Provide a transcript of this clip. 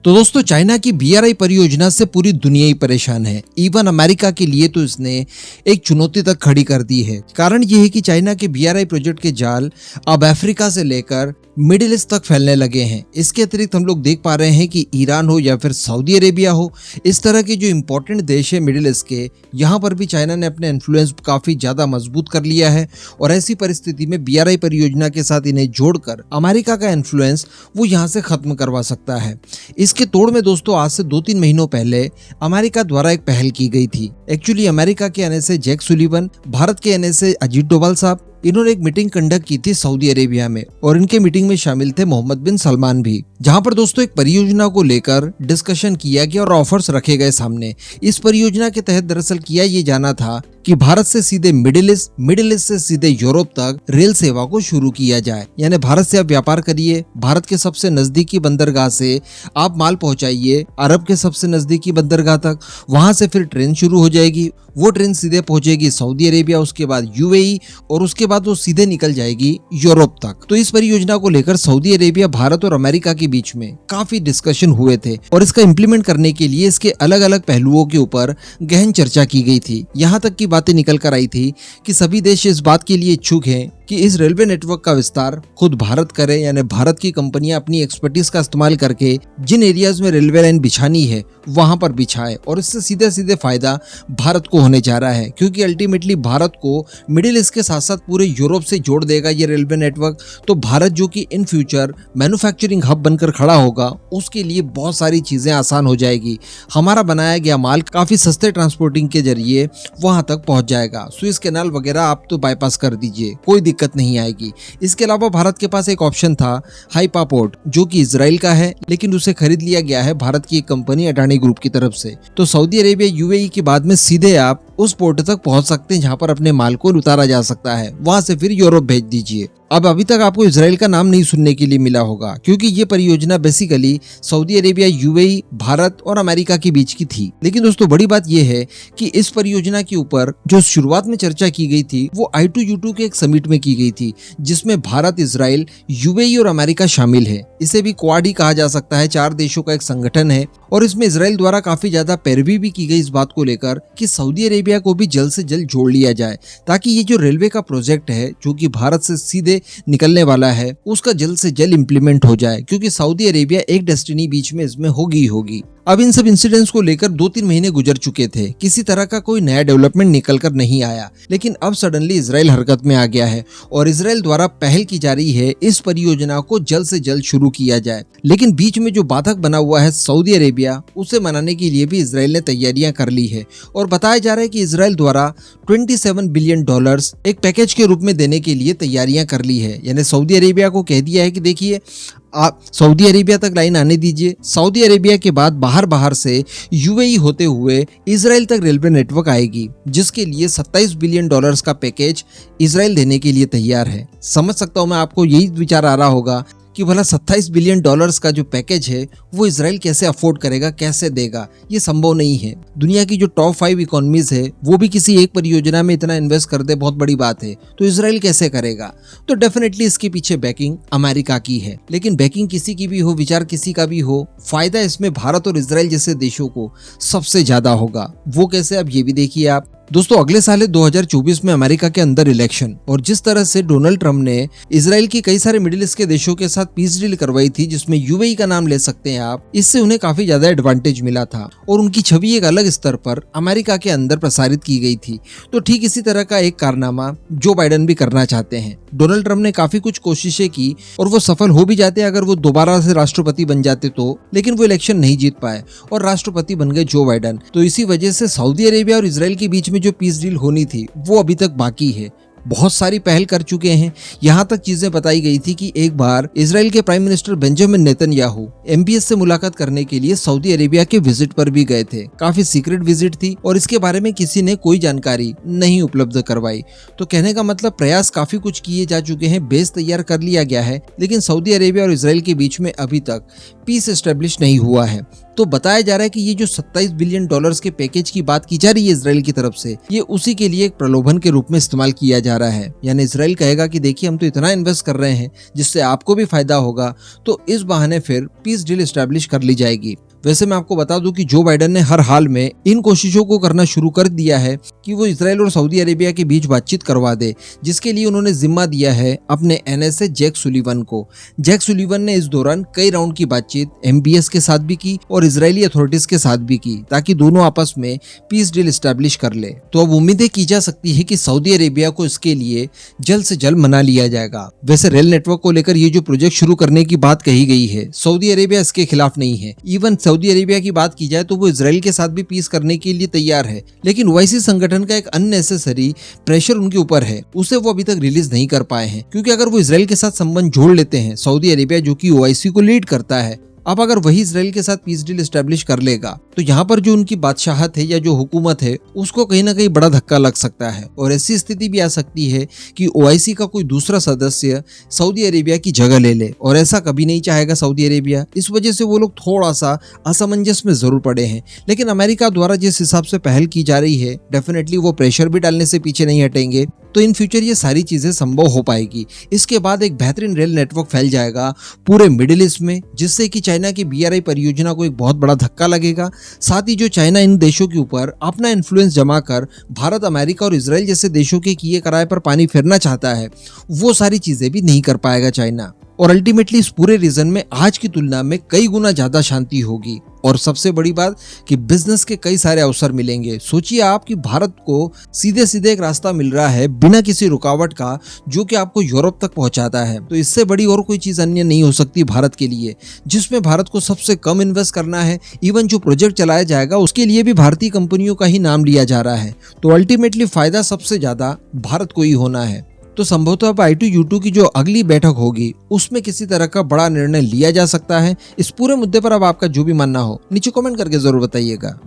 तो दोस्तों, चाइना की BRI परियोजना से पूरी दुनिया ही परेशान है। इवन अमेरिका के लिए तो इसने एक चुनौती तक खड़ी कर दी है। कारण ये है कि चाइना के BRI प्रोजेक्ट के जाल अब अफ्रीका से लेकर मिडिल ईस्ट तक फैलने लगे हैं। इसके अतिरिक्त हम लोग देख पा रहे हैं कि ईरान हो या फिर सऊदी अरेबिया हो, इस तरह के जो इंपॉर्टेंट देश है मिडिल ईस्ट के, यहाँ पर भी चाइना ने अपने इन्फ्लुएंस काफी ज्यादा मजबूत कर लिया है। और ऐसी परिस्थिति में BRI परियोजना के साथ इन्हें जोड़कर अमेरिका का इन्फ्लुएंस वो यहाँ से खत्म करवा सकता है। इसके तोड़ में दोस्तों, आज से 2-3 महीनों पहले अमेरिका द्वारा एक पहल की गई थी। एक्चुअली अमेरिका के NSA जैक सुलिवन, भारत के NSA अजीत डोभाल साहब, इन्होंने एक मीटिंग कंडक्ट की थी सऊदी अरेबिया में, और इनके मीटिंग में शामिल थे मोहम्मद बिन सलमान भी, जहां पर दोस्तों एक परियोजना को लेकर डिस्कशन किया गया और ऑफर्स रखे गए सामने। इस परियोजना के तहत दरअसल किया ये जाना था कि भारत से सीधे मिडिल ईस्ट से सीधे यूरोप तक रेल सेवा को शुरू किया जाए। यानी भारत से आप व्यापार करिए, भारत के सबसे नजदीकी बंदरगाह से आप माल पहुंचाइए अरब के सबसे नजदीकी बंदरगाह तक, वहां से फिर ट्रेन शुरू हो जाएगी, वो ट्रेन सीधे पहुंचेगी सऊदी अरेबिया, उसके बाद UAE, और उसके बाद वो सीधे निकल जाएगी यूरोप तक। तो इस परियोजना को लेकर सऊदी अरेबिया, भारत और अमेरिका के बीच में काफी डिस्कशन हुए थे, और इसका इम्प्लीमेंट करने के लिए इसके अलग अलग पहलुओं के ऊपर गहन चर्चा की गई थी। यहाँ तक की बातें निकल कर आई थी कि सभी देश इस बात के लिए इच्छुक हैं कि इस रेलवे नेटवर्क का विस्तार खुद भारत करे, यानी भारत की कंपनियां अपनी एक्सपर्टीज का इस्तेमाल करके जिन एरियाज में रेलवे लाइन बिछानी है वहां पर बिछाए, और इससे सीधे सीधे फायदा भारत को होने जा रहा है, क्योंकि अल्टीमेटली भारत को मिडिल ईस्ट के साथ साथ पूरे यूरोप से जोड़ देगा ये रेलवे नेटवर्क। तो भारत जो कि इन फ्यूचर मैन्युफैक्चरिंग हब बनकर खड़ा होगा, उसके लिए बहुत सारी चीजें आसान हो जाएगी। हमारा बनाया गया माल काफी सस्ते ट्रांसपोर्टिंग के जरिए वहां तक पहुंच जाएगा। सुएज कैनाल वगैरह आप तो बाईपास कर दीजिए, कोई दिक्कत नहीं आएगी। इसके अलावा भारत के पास एक ऑप्शन था हाइपा पोर्ट, जो कि इजराइल का है, लेकिन उसे खरीद लिया गया है भारत की एक कंपनी अडानी ग्रुप की तरफ से। तो सऊदी अरेबिया UAE के बाद में सीधे आप उस पोर्ट तक पहुंच सकते हैं जहां पर अपने माल को उतारा जा सकता है, वहां से फिर यूरोप भेज दीजिए। अब अभी तक आपको इजराइल का नाम नहीं सुनने के लिए मिला होगा, क्योंकि ये परियोजना basically Saudi Arabia, UAE, Bharat और अमेरिका के बीच की थी। लेकिन दोस्तों, बड़ी बात यह है कि इस परियोजना के ऊपर जो शुरुआत में चर्चा की गई थी वो I2U2 के एक समिट में की गई थी, जिसमें भारत, इजराइल, UAE और अमेरिका शामिल है। इसे भी क्वाड ही कहा जा सकता है, 4 देशों का एक संगठन है। और इसमें इजराइल द्वारा काफी ज्यादा पैरवी भी की गई इस बात को लेकर कि सऊदी अरेबिया को भी जल्द से जल्द जोड़ लिया जाए, ताकि ये जो रेलवे का प्रोजेक्ट है जो कि भारत से सीधे निकलने वाला है, उसका जल्द से जल्द इम्प्लीमेंट हो जाए, क्योंकि सऊदी अरेबिया एक डेस्टिनी बीच में इसमें होगी। अब इन सब इंसिडेंट्स को लेकर 2-3 महीने गुजर चुके थे, किसी तरह का कोई नया डेवलपमेंट निकल कर नहीं आया। लेकिन अब सडनली इजराइल हरकत में आ गया है, और इजराइल द्वारा पहल की जा रही है इस परियोजना को जल्द से जल्द शुरू किया जाए। लेकिन बीच में जो बाधक बना हुआ है सऊदी अरेबिया, उसे मनाने के लिए भी इजराइल ने तैयारियां कर ली है, और बताया जा रहा है कि इजराइल द्वारा $27 बिलियन एक पैकेज के रूप में देने के लिए तैयारियां कर ली है। यानी सऊदी अरेबिया को कह दिया है कि देखिए, आप सऊदी अरेबिया तक लाइन आने दीजिए, सऊदी अरेबिया के बाद बाहर से UAE होते हुए इजराइल तक रेलवे नेटवर्क आएगी, जिसके लिए $27 बिलियन का पैकेज इजराइल देने के लिए तैयार है। समझ सकता हूं मैं, आपको यही विचार आ रहा होगा कि भला $27 बिलियन का जो पैकेज है वो इजराइल कैसे अफोर्ड करेगा, कैसे देगा। ये संभव नहीं है। दुनिया की जो टॉप 5 इकोनॉमीज है वो भी किसी एक परियोजना में इतना इन्वेस्ट कर दे, बहुत बड़ी बात है। तो इजराइल कैसे करेगा? तो डेफिनेटली इसके पीछे बैकिंग अमेरिका की है। लेकिन बैकिंग किसी की भी हो, विचार किसी का भी हो, फायदा इसमें भारत और इजराइल जैसे देशों को सबसे ज्यादा होगा। वो कैसे, अब ये भी देखिए आप। दोस्तों, अगले साल 2024 में अमेरिका के अंदर इलेक्शन, और जिस तरह से डोनाल्ड ट्रंप ने इजराइल की कई सारे मिडिल ईस्ट के देशों के साथ पीस डील करवाई थी, जिसमें UAE का नाम ले सकते हैं आप, इससे उन्हें काफी ज्यादा एडवांटेज मिला था, और उनकी छवि एक अलग स्तर पर अमेरिका के अंदर प्रसारित की गई थी। तो ठीक इसी तरह का एक कारनामा जो बाइडेन भी करना चाहते हैं। डोनाल्ड ट्रंप ने काफी कुछ कोशिशें की, और वो सफल हो भी जाते अगर वो दोबारा से राष्ट्रपति बन जाते तो, लेकिन वो इलेक्शन नहीं जीत पाए और राष्ट्रपति बन गए जो बाइडेन। तो इसी वजह से सऊदी अरेबिया और इजराइल के बीच में जो पीस डील होनी थी वो अभी तक बाकी है। बहुत सारी पहल कर चुके हैं। यहाँ तक चीजें बताई गई थी कि एक बार इजराइल के prime minister Benjamin Netanyahu MBS से मुलाकात करने के लिए सऊदी अरेबिया के विजिट पर भी गए थे। काफी सीक्रेट विजिट थी, और इसके बारे में किसी ने कोई जानकारी नहीं उपलब्ध करवाई। तो कहने का मतलब, प्रयास काफी कुछ किए जा चुके हैं, बेस तैयार कर लिया गया है, लेकिन सऊदी अरेबिया और इजराइल के बीच में अभी तक पीस एस्टेब्लिश नहीं हुआ है। तो बताया जा रहा है कि ये जो 27 बिलियन डॉलर्स के पैकेज की बात की जा रही है इजराइल की तरफ से, ये उसी के लिए एक प्रलोभन के रूप में इस्तेमाल किया जा रहा है। यानी इजराइल कहेगा कि देखिए हम तो इतना इन्वेस्ट कर रहे हैं जिससे आपको भी फायदा होगा, तो इस बहाने फिर पीस डील एस्टैब्लिश कर ली जाएगी। वैसे मैं आपको बता दूं कि जो बाइडेन ने हर हाल में इन कोशिशों को करना शुरू कर दिया है कि वो इजराइल और सऊदी अरेबिया के बीच बातचीत करवा दे, जिसके लिए उन्होंने जिम्मा दिया है अपने एनएसए जैक सुलिवन को। जैक सुलिवन ने इस दौरान कई राउंड की बातचीत एमबीएस के साथ भी की और इजरायली अथॉरिटीज के साथ भी की, ताकि दोनों आपस में पीस डील एस्टैब्लिश कर ले। तो अब उम्मीदें की जा सकती है कि सऊदी अरेबिया को इसके लिए जल्द से जल्द मना लिया जाएगा। वैसे रेल नेटवर्क को लेकर ये जो प्रोजेक्ट शुरू करने की बात कही गई है, सऊदी अरेबिया इसके खिलाफ नहीं है। इवन सऊदी अरेबिया की बात की जाए तो वो इजराइल के साथ भी पीस करने के लिए तैयार है, लेकिन ओआईसी संगठन का एक अननेसेसरी प्रेशर उनके ऊपर है, उसे वो अभी तक रिलीज नहीं कर पाए हैं। क्योंकि अगर वो इजराइल के साथ संबंध जोड़ लेते हैं, सऊदी अरेबिया जो कि ओआईसी को लीड करता है, अब अगर वही इजराइल के साथ पीस डील एस्टैब्लिश कर लेगा तो यहाँ पर जो उनकी बादशाहत है या जो हुकूमत है उसको कहीं ना कहीं बड़ा धक्का लग सकता है। और ऐसी स्थिति भी आ सकती है कि ओआईसी का कोई दूसरा सदस्य सऊदी अरेबिया की जगह ले ले, और ऐसा कभी नहीं चाहेगा सऊदी अरेबिया। इस वजह से वो लोग थोड़ा सा असमंजस में जरूर पड़े हैं। लेकिन अमेरिका द्वारा जिस हिसाब से पहल की जा रही है, डेफिनेटली वो प्रेशर भी डालने से पीछे नहीं हटेंगे, तो इन फ्यूचर ये सारी चीजें संभव हो पाएगी। इसके बाद एक बेहतरीन रेल नेटवर्क फैल जाएगा पूरे मिडिल ईस्ट में, जिससे कि चाइना की बीआरआई परियोजना को एक बहुत बड़ा धक्का लगेगा। साथ ही जो चाइना इन देशों के ऊपर अपना इन्फ्लुएंस जमा कर भारत, अमेरिका और इजराइल जैसे देशों के किए कराए पर पानी फेरना चाहता है, वो सारी चीजें भी नहीं कर पाएगा चाइना। और अल्टीमेटली इस पूरे रीजन में आज की तुलना में कई गुना ज्यादा शांति होगी। और सबसे बड़ी बात कि बिजनेस के कई सारे अवसर मिलेंगे। सोचिए आप कि भारत को सीधे सीधे एक रास्ता मिल रहा है बिना किसी रुकावट का, जो कि आपको यूरोप तक पहुंचाता है। तो इससे बड़ी और कोई चीज अन्य नहीं हो सकती भारत के लिए, जिसमें भारत को सबसे कम इन्वेस्ट करना है। इवन जो प्रोजेक्ट चलाया जाएगा उसके लिए भी भारतीय कंपनियों का ही नाम लिया जा रहा है। तो अल्टीमेटली फायदा सबसे ज्यादा भारत को ही होना है। तो संभवतः अब I2U2 की जो अगली बैठक होगी उसमें किसी तरह का बड़ा निर्णय लिया जा सकता है। इस पूरे मुद्दे पर अब आपका जो भी मानना हो नीचे कमेंट करके जरूर बताइएगा।